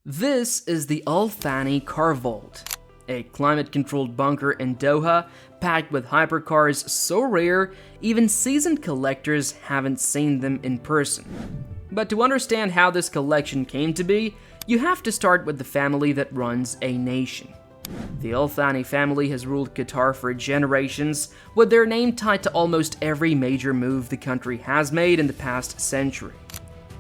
This is the Thani car vault, a climate-controlled bunker in Doha packed with hypercars so rare even seasoned collectors haven't seen them in person. But to understand how this collection came to be, you have to start with the family that runs a nation. The Thani family has ruled Qatar for generations, with their name tied to almost every major move the country has made in the past century.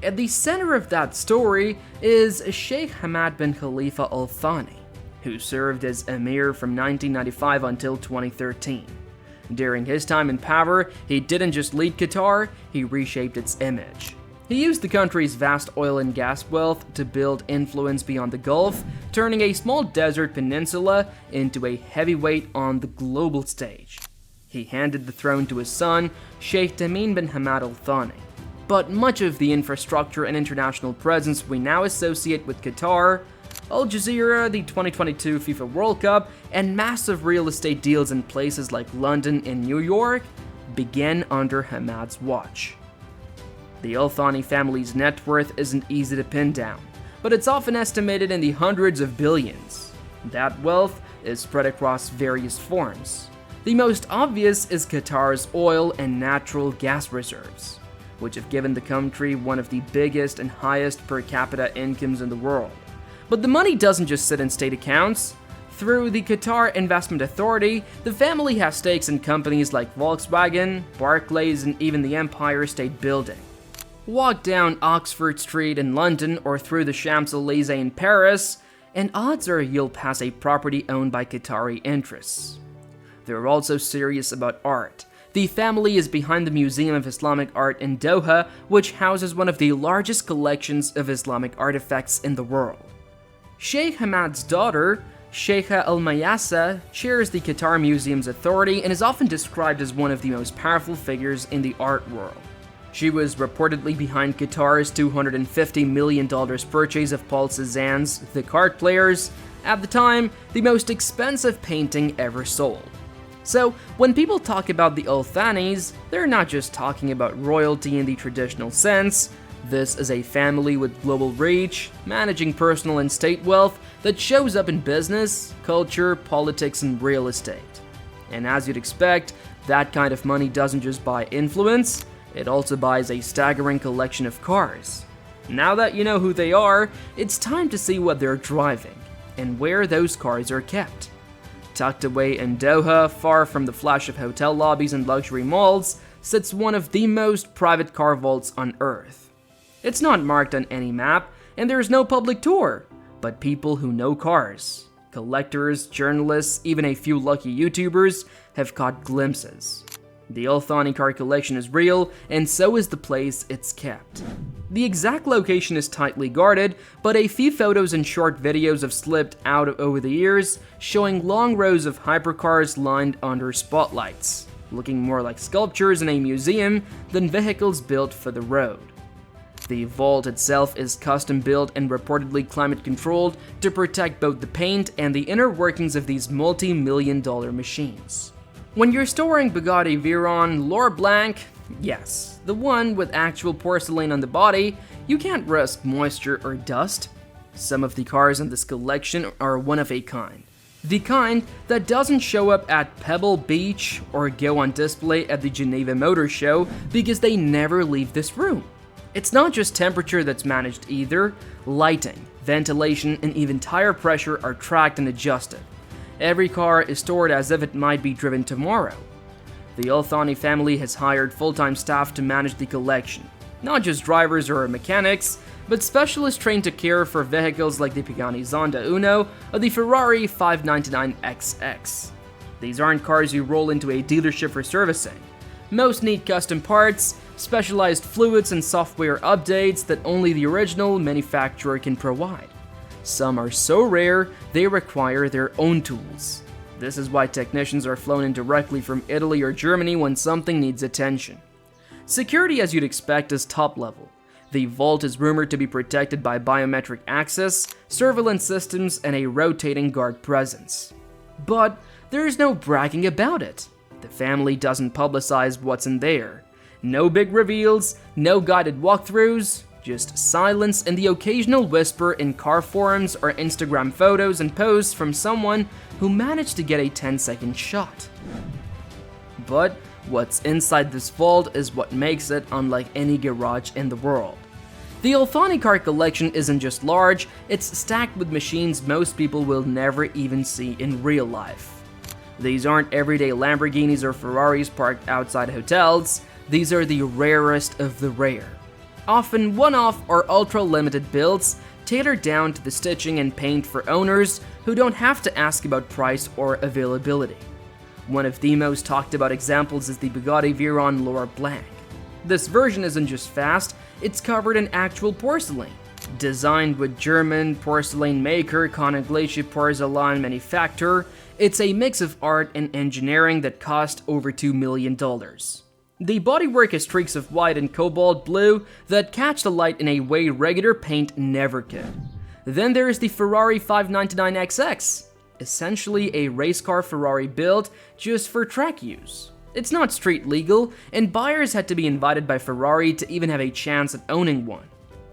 At the center of that story is Sheikh Hamad bin Khalifa Al Thani, who served as emir from 1995 until 2013. During his time in power, he didn't just lead Qatar, he reshaped its image. He used the country's vast oil and gas wealth to build influence beyond the Gulf, turning a small desert peninsula into a heavyweight on the global stage. He handed the throne to his son, Sheikh Tamim bin Hamad Al Thani. But much of the infrastructure and international presence we now associate with Qatar, Al Jazeera, the 2022 FIFA World Cup, and massive real estate deals in places like London and New York began under Hamad's watch. The Al Thani family's net worth isn't easy to pin down, but it's often estimated in the hundreds of billions. That wealth is spread across various forms. The most obvious is Qatar's oil and natural gas reserves, which have given the country one of the biggest and highest per capita incomes in the world. But the money doesn't just sit in state accounts. Through the Qatar Investment Authority, the family has stakes in companies like Volkswagen, Barclays, and even the Empire State Building. Walk down Oxford Street in London or through the Champs-Élysées in Paris, and odds are you'll pass a property owned by Qatari interests. They're also serious about art. The family is behind the Museum of Islamic Art in Doha, which houses one of the largest collections of Islamic artifacts in the world. Sheikh Hamad's daughter, Sheikha Al Mayasa, chairs the Qatar Museum's authority and is often described as one of the most powerful figures in the art world. She was reportedly behind Qatar's $250 million purchase of Paul Cézanne's The Card Players, at the time, the most expensive painting ever sold. So, when people talk about the Al Thanis, they're not just talking about royalty in the traditional sense. This is a family with global reach, managing personal and state wealth that shows up in business, culture, politics, and real estate. And as you'd expect, that kind of money doesn't just buy influence, it also buys a staggering collection of cars. Now that you know who they are, it's time to see what they're driving, and where those cars are kept. Tucked away in Doha, far from the flash of hotel lobbies and luxury malls, sits one of the most private car vaults on Earth. It's not marked on any map, and there's no public tour, but people who know cars, collectors, journalists, even a few lucky YouTubers, have caught glimpses. The Al Thani car collection is real, and so is the place it's kept. The exact location is tightly guarded, but a few photos and short videos have slipped out over the years, showing long rows of hypercars lined under spotlights, looking more like sculptures in a museum than vehicles built for the road. The vault itself is custom-built and reportedly climate-controlled to protect both the paint and the inner workings of these multi-million-dollar machines. When you're storing Bugatti Veyron L'Or Blanc, yes, the one with actual porcelain on the body, you can't risk moisture or dust. Some of the cars in this collection are one of a kind. The kind that doesn't show up at Pebble Beach or go on display at the Geneva Motor Show because they never leave this room. It's not just temperature that's managed either. Lighting, ventilation, and even tire pressure are tracked and adjusted. Every car is stored as if it might be driven tomorrow. The Al Thani family has hired full-time staff to manage the collection. Not just drivers or mechanics, but specialists trained to care for vehicles like the Pagani Zonda Uno or the Ferrari 599XX. These aren't cars you roll into a dealership for servicing. Most need custom parts, specialized fluids, and software updates that only the original manufacturer can provide. Some are so rare, they require their own tools. This is why technicians are flown in directly from Italy or Germany when something needs attention. Security, as you'd expect, is top level. The vault is rumored to be protected by biometric access, surveillance systems, and a rotating guard presence. But there's no bragging about it. The family doesn't publicize what's in there. No big reveals, no guided walkthroughs, Just silence and the occasional whisper in car forums or Instagram photos and posts from someone who managed to get a 10-second shot. But what's inside this vault is what makes it unlike any garage in the world. The Thani car collection isn't just large, it's stacked with machines most people will never even see in real life. These aren't everyday Lamborghinis or Ferraris parked outside hotels, these are the rarest of the rare. Often one-off or ultra-limited builds, tailored down to the stitching and paint for owners who don't have to ask about price or availability. One of the most talked about examples is the Bugatti Veyron L'Or Blanc. This version isn't just fast, it's covered in actual porcelain. Designed with German porcelain maker Königliche Porzellan manufacturer, it's a mix of art and engineering that cost over $2 million. The bodywork has streaks of white and cobalt blue that catch the light in a way regular paint never could. Then there is the Ferrari 599XX, essentially a race car Ferrari built just for track use. It's not street legal, and buyers had to be invited by Ferrari to even have a chance at owning one.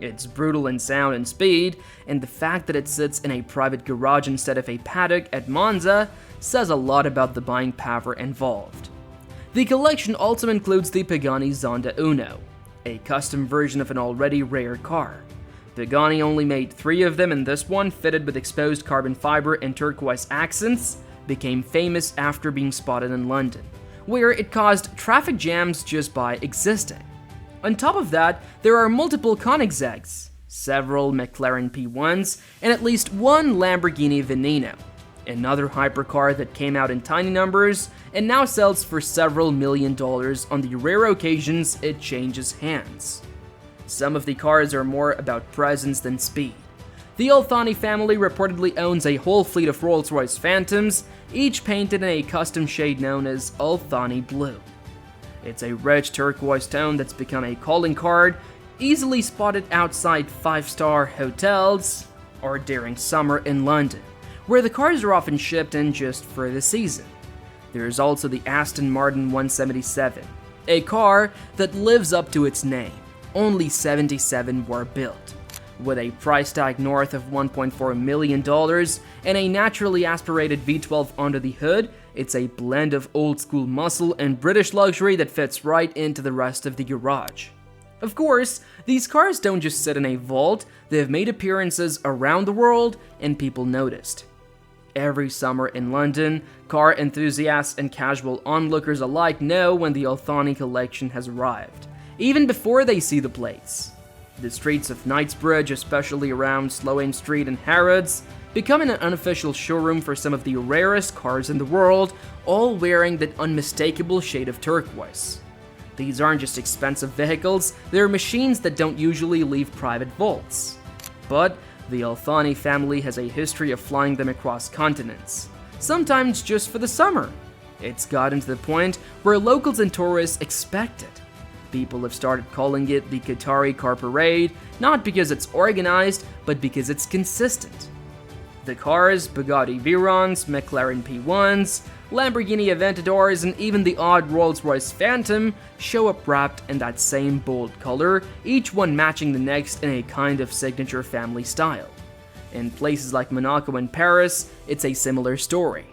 It's brutal in sound and speed, and the fact that it sits in a private garage instead of a paddock at Monza says a lot about the buying power involved. The collection also includes the Pagani Zonda Uno, a custom version of an already rare car. Pagani only made 3 of them, and this one, fitted with exposed carbon fiber and turquoise accents, became famous after being spotted in London, where it caused traffic jams just by existing. On top of that, there are multiple Koenigsegg's, several McLaren P1s, and at least one Lamborghini Veneno, another hypercar that came out in tiny numbers and now sells for several $1 million on the rare occasions it changes hands. Some of the cars are more about presence than speed. The Thani family reportedly owns a whole fleet of Rolls-Royce Phantoms, each painted in a custom shade known as Thani Blue. It's a rich turquoise tone that's become a calling card, easily spotted outside 5-star hotels or during summer in London, where the cars are often shipped in just for the season. There's also the Aston Martin 177, a car that lives up to its name. Only 77 were built. With a price tag north of $1.4 million and a naturally aspirated V12 under the hood, it's a blend of old-school muscle and British luxury that fits right into the rest of the garage. Of course, these cars don't just sit in a vault, they've made appearances around the world and people noticed. Every summer in London, car enthusiasts and casual onlookers alike know when the Thani collection has arrived, even before they see the plates. The streets of Knightsbridge, especially around Sloane Street and Harrods, becoming an unofficial showroom for some of the rarest cars in the world, all wearing that unmistakable shade of turquoise. These aren't just expensive vehicles, they're machines that don't usually leave private vaults. But the Thani family has a history of flying them across continents, sometimes just for the summer. It's gotten to the point where locals and tourists expect it. People have started calling it the Qatari Car Parade, not because it's organized, but because it's consistent. The cars, Bugatti Veyrons, McLaren P1s, Lamborghini Aventadors, and even the odd Rolls-Royce Phantom show up wrapped in that same bold color, each one matching the next in a kind of signature family style. In places like Monaco and Paris, it's a similar story.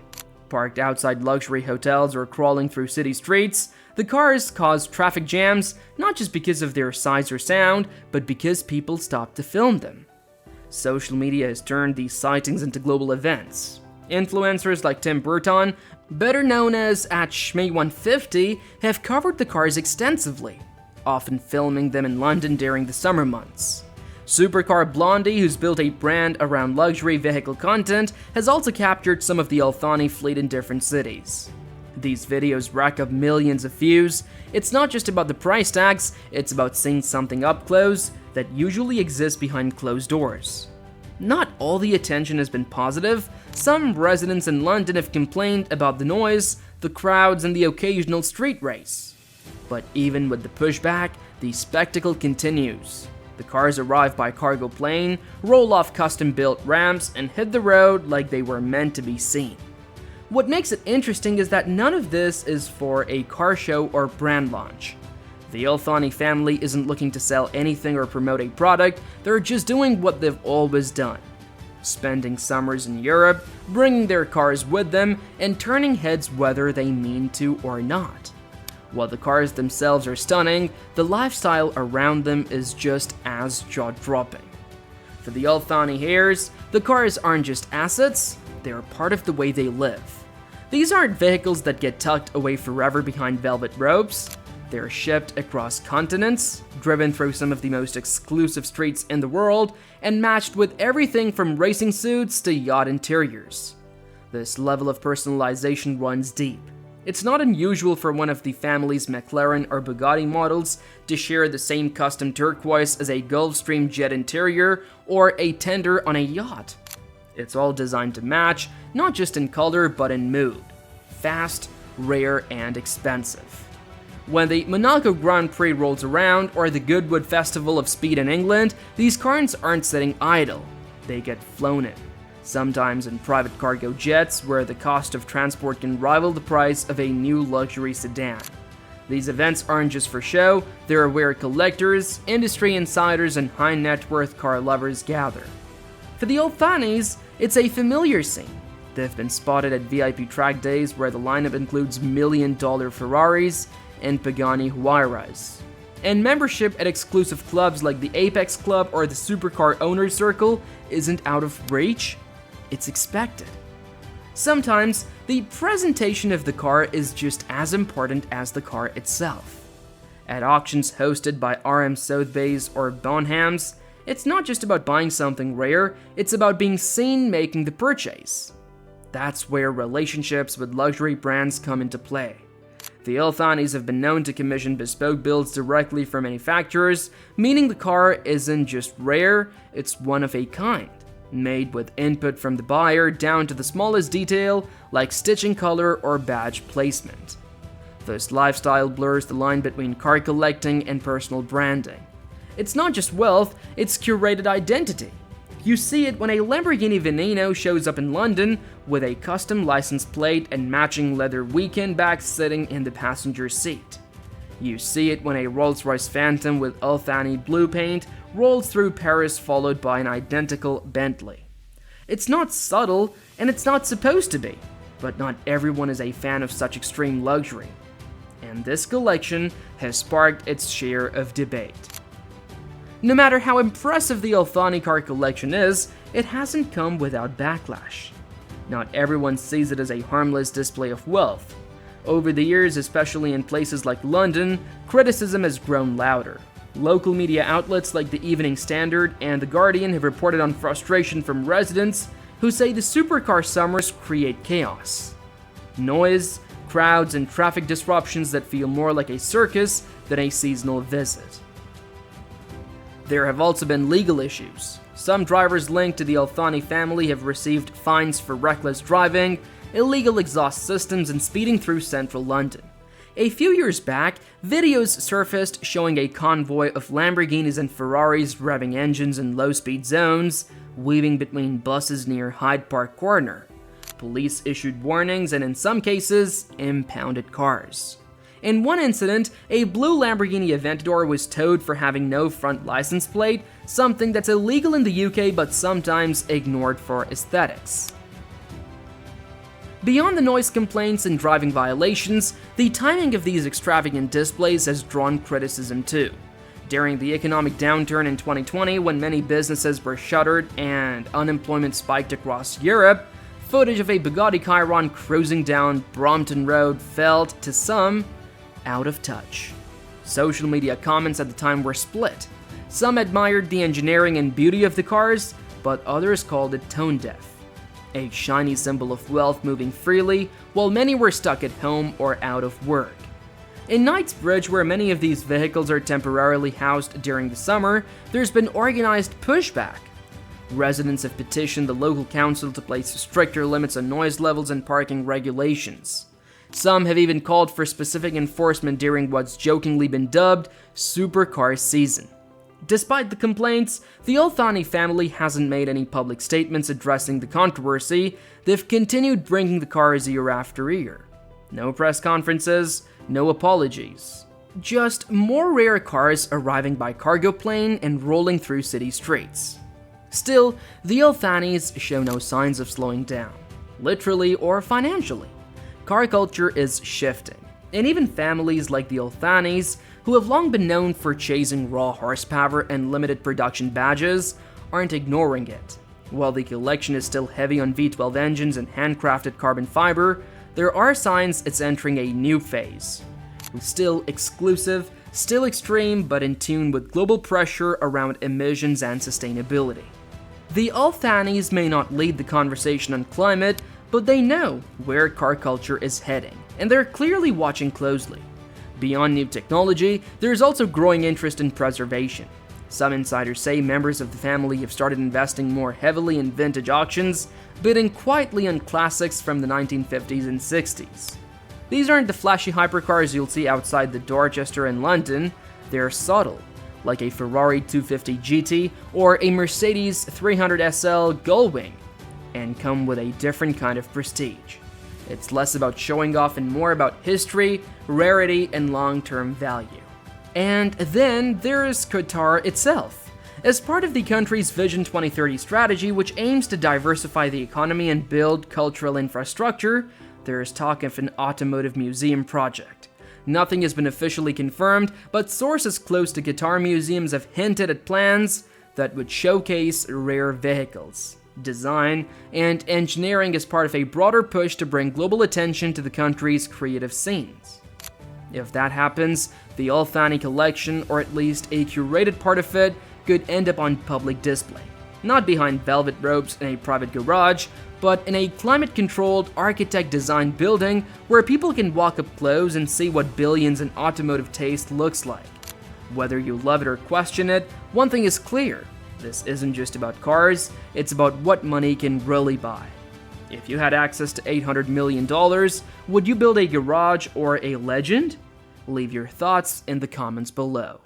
Parked outside luxury hotels or crawling through city streets, the cars cause traffic jams not just because of their size or sound, but because people stop to film them. Social media has turned these sightings into global events. Influencers like Tim Burton, better known as @Shmee150, have covered the cars extensively, often filming them in London during the summer months. Supercar Blondie, who's built a brand around luxury vehicle content, has also captured some of the Thani fleet in different cities. These videos rack up millions of views. It's not just about the price tags, it's about seeing something up close that usually exists behind closed doors. Not all the attention has been positive. Some residents in London have complained about the noise, the crowds, and the occasional street race. But even with the pushback, the spectacle continues. The cars arrive by cargo plane, roll off custom-built ramps, and hit the road like they were meant to be seen. What makes it interesting is that none of this is for a car show or brand launch. The Thani family isn't looking to sell anything or promote a product, they're just doing what they've always done. Spending summers in Europe, bringing their cars with them, and turning heads whether they mean to or not. While the cars themselves are stunning, the lifestyle around them is just as jaw-dropping. For the Thani heirs, the cars aren't just assets, they're part of the way they live. These aren't vehicles that get tucked away forever behind velvet robes. They're shipped across continents, driven through some of the most exclusive streets in the world, and matched with everything from racing suits to yacht interiors. This level of personalization runs deep. It's not unusual for one of the family's McLaren or Bugatti models to share the same custom turquoise as a Gulfstream jet interior or a tender on a yacht. It's all designed to match, not just in color but in mood. Fast, rare, and expensive. When the Monaco Grand Prix rolls around, or the Goodwood Festival of Speed in England, these cars aren't sitting idle. They get flown in. Sometimes in private cargo jets, where the cost of transport can rival the price of a new luxury sedan. These events aren't just for show, they're where collectors, industry insiders, and high net worth car lovers gather. For the Thanis, it's a familiar scene. They've been spotted at VIP track days where the lineup includes million-dollar Ferraris and Pagani Huayras. And membership at exclusive clubs like the Apex Club or the Supercar Owners Circle isn't out of reach, it's expected. Sometimes, the presentation of the car is just as important as the car itself. At auctions hosted by RM Sotheby's or Bonhams, it's not just about buying something rare, it's about being seen making the purchase. That's where relationships with luxury brands come into play. The Thanis have been known to commission bespoke builds directly from manufacturers, meaning the car isn't just rare, it's one of a kind, made with input from the buyer down to the smallest detail like stitching color or badge placement. This lifestyle blurs the line between car collecting and personal branding. It's not just wealth, it's curated identity. You see it when a Lamborghini Veneno shows up in London with a custom license plate and matching leather weekend bag sitting in the passenger seat. You see it when a Rolls-Royce Phantom with Thani blue paint rolls through Paris followed by an identical Bentley. It's not subtle, and it's not supposed to be, but not everyone is a fan of such extreme luxury. And this collection has sparked its share of debate. No matter how impressive the Thani car collection is, it hasn't come without backlash. Not everyone sees it as a harmless display of wealth. Over the years, especially in places like London, criticism has grown louder. Local media outlets like the Evening Standard and The Guardian have reported on frustration from residents who say the supercar summers create chaos. Noise, crowds, and traffic disruptions that feel more like a circus than a seasonal visit. There have also been legal issues. Some drivers linked to the Thani family have received fines for reckless driving, illegal exhaust systems, and speeding through central London. A few years back, videos surfaced showing a convoy of Lamborghinis and Ferraris revving engines in low-speed zones, weaving between buses near Hyde Park Corner. Police issued warnings and in some cases, impounded cars. In one incident, a blue Lamborghini Aventador was towed for having no front license plate, something that's illegal in the UK but sometimes ignored for aesthetics. Beyond the noise complaints and driving violations, the timing of these extravagant displays has drawn criticism too. During the economic downturn in 2020, when many businesses were shuttered and unemployment spiked across Europe, footage of a Bugatti Chiron cruising down Brompton Road felt, to some, out of touch. Social media comments at the time were split. Some admired the engineering and beauty of the cars, but others called it tone-deaf. A shiny symbol of wealth moving freely, while many were stuck at home or out of work. In Knightsbridge, where many of these vehicles are temporarily housed during the summer, there's been organized pushback. Residents have petitioned the local council to place stricter limits on noise levels and parking regulations. Some have even called for specific enforcement during what's jokingly been dubbed Supercar season. Despite the complaints, the Thani family hasn't made any public statements addressing the controversy. They've continued bringing the cars year after year. No press conferences, no apologies. just more rare cars arriving by cargo plane and rolling through city streets. Still, the Thanis show no signs of slowing down, literally or financially. Car culture is shifting, and even families like the Thanis, who have long been known for chasing raw horsepower and limited production badges, aren't ignoring it. While the collection is still heavy on V12 engines and handcrafted carbon fiber, there are signs it's entering a new phase. Still exclusive, still extreme, but in tune with global pressure around emissions and sustainability. The Thanis may not lead the conversation on climate, but they know where car culture is heading, and they're clearly watching closely. Beyond new technology, there is also growing interest in preservation. Some insiders say members of the family have started investing more heavily in vintage auctions, bidding quietly on classics from the 1950s and 60s. These aren't the flashy hypercars you'll see outside the Dorchester in London, they're subtle, like a Ferrari 250 GT or a Mercedes 300 SL Gullwing, and come with a different kind of prestige. It's less about showing off and more about history, rarity, and long-term value. And then there is Qatar itself. As part of the country's Vision 2030 strategy, which aims to diversify the economy and build cultural infrastructure, there is talk of an automotive museum project. Nothing has been officially confirmed, but sources close to Qatar museums have hinted at plans that would showcase rare vehicles, design, and engineering as part of a broader push to bring global attention to the country's creative scenes. If that happens, the Thani collection, or at least a curated part of it, could end up on public display. Not behind velvet ropes in a private garage, but in a climate-controlled, architect-designed building where people can walk up close and see what billions in automotive taste looks like. Whether you love it or question it, one thing is clear. This isn't just about cars, it's about what money can really buy. If you had access to $800 million, would you build a garage or a legend? Leave your thoughts in the comments below.